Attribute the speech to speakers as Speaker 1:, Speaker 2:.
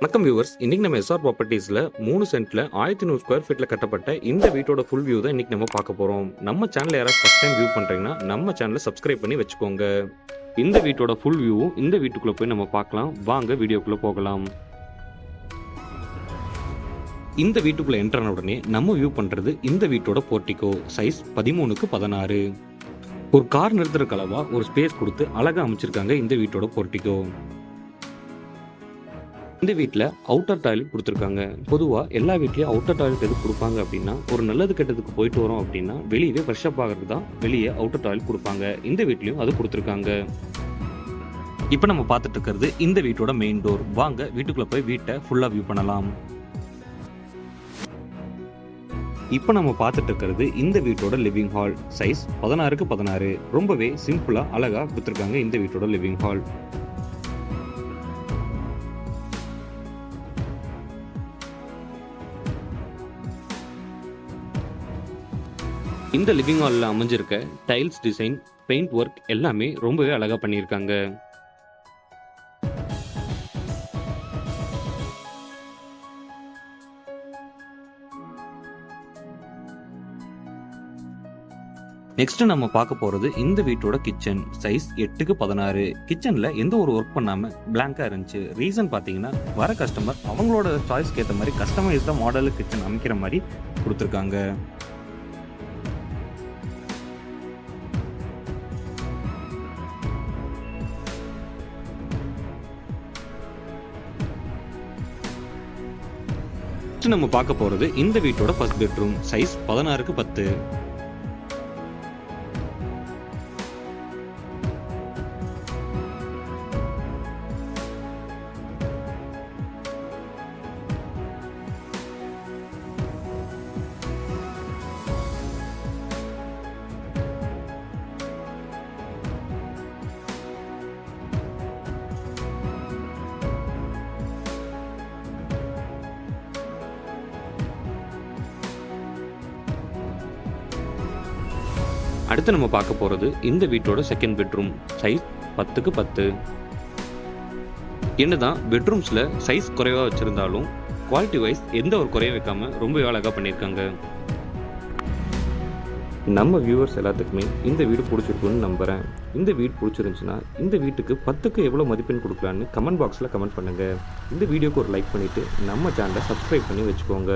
Speaker 1: வணக்கம் வியூவர்ஸ். இன்னைக்கு நம்ம எஸ்ஆர் ப்ராப்பர்ட்டிஸ்ல 3 சென்ட்ல 1100 ஸ்கொயர் ஃபீட்ல கட்டப்பட்ட இந்த வீட்டோட ஃபுல் வியூ தான் இன்னைக்கு நம்ம பார்க்க போறோம். நம்ம சேனல் யாராவது ஃபர்ஸ்ட் டைம் வியூ பண்றீங்கன்னா நம்ம சேனலை சப்ஸ்கிரைப் பண்ணி வச்சுக்கோங்க. இந்த வீட்டோட ஃபுல் வியூவும் இந்த வீட்டுக்குள்ள போய் நம்ம பார்க்கலாம். வாங்க வீடியோக்குள்ள போகலாம். இந்த வீட்டுக்குள்ள என்டர் ஆன உடனே நம்ம வியூ பண்றது இந்த வீட்டோட போர்ட்டிகோ. Size 13x16. ஒரு கார் நிறுத்துற அளவா ஒரு ஸ்பேஸ் கொடுத்து அழகா அமைச்சிருக்காங்க இந்த வீட்டோட போர்ட்டிகோ. இந்த வீட்டில் அவுட்டர் டாய்லெட் கொடுத்துருக்காங்க. பொதுவாக எல்லா வீட்லேயும் அவுட்டர் டாய்லெட் எதுக்கு கொடுப்பாங்க அப்படின்னா, ஒரு நல்லது கெட்டதுக்கு போயிட்டு வரோம் அப்படின்னா வெளியவே ஃப்ரெஷ் அப் ஆகிறது தான் வெளியே அவுட்டர் டாய்லெட் கொடுப்பாங்க. இந்த வீட்லேயும் அது கொடுத்துருக்காங்க. இப்போ நம்ம பார்த்துட்டு இருக்கிறது இந்த வீட்டோட மெயின் டோர். வாங்க வீட்டுக்குள்ளே போய் வீட்டை ஃபுல்லாக வியூ பண்ணலாம். இப்போ நம்ம பார்த்துட்டு இருக்கிறது இந்த வீட்டோட லிவிங் ஹால். Size 16x16. ரொம்பவே சிம்பிளாக அழகாக கொடுத்துருக்காங்க இந்த வீட்டோட லிவிங் ஹால். இந்த லிவிங் ஹாலில் அமைஞ்சிருக்க டைல்ஸ் டிசைன், பெயிண்ட் ஒர்க் எல்லாமே ரொம்பவே அழகாக பண்ணியிருக்காங்க. நெக்ஸ்ட் நம்ம பார்க்க போறது இந்த வீட்டோட கிச்சன். Size 8x16. கிச்சன்ல எந்த ஒரு ஒர்க் பண்ணாம பிளாங்கா இருந்துச்சு. ரீசன் பாத்தீங்கன்னா, வர கஸ்டமர் அவங்களோட சாய்ஸ்க்கு ஏற்ற மாதிரி கஸ்டமைஸ்டா மாடல் கிச்சன் அமைக்கிற மாதிரி கொடுத்துருக்காங்க. நம்ம பார்க்க போறது இந்த வீட்டோட ஃபர்ஸ்ட் பெட்ரூம். Size 16x10. அடுத்து நம்ம பார்க்க போறது இந்த வீட்டோட செகண்ட் பெட்ரூம். Size 10x10. என்னதான் பெட்ரூம்ஸ்ல சைஸ் குறைவா வச்சிருந்தாலும் குவாலிட்டி வைஸ் எந்த ஒரு குறையும் வைக்காம ரொம்ப அழகா பண்ணியிருக்காங்க. நம்ம வியூவர்ஸ் எல்லாத்துக்குமே இந்த வீடு பிடிச்சிருக்குன்னு நம்புறேன். இந்த வீடு பிடிச்சிருந்துச்சுன்னா இந்த வீட்டுக்கு 10க்கு எவ்வளோ மதிப்பெண் கொடுக்கலான்னு கமெண்ட் பாக்ஸில் கமெண்ட் பண்ணுங்க. இந்த வீடியோக்கு ஒரு லைக் பண்ணிட்டு நம்ம சேனலை சப்ஸ்கிரைப் பண்ணி வச்சுக்கோங்க.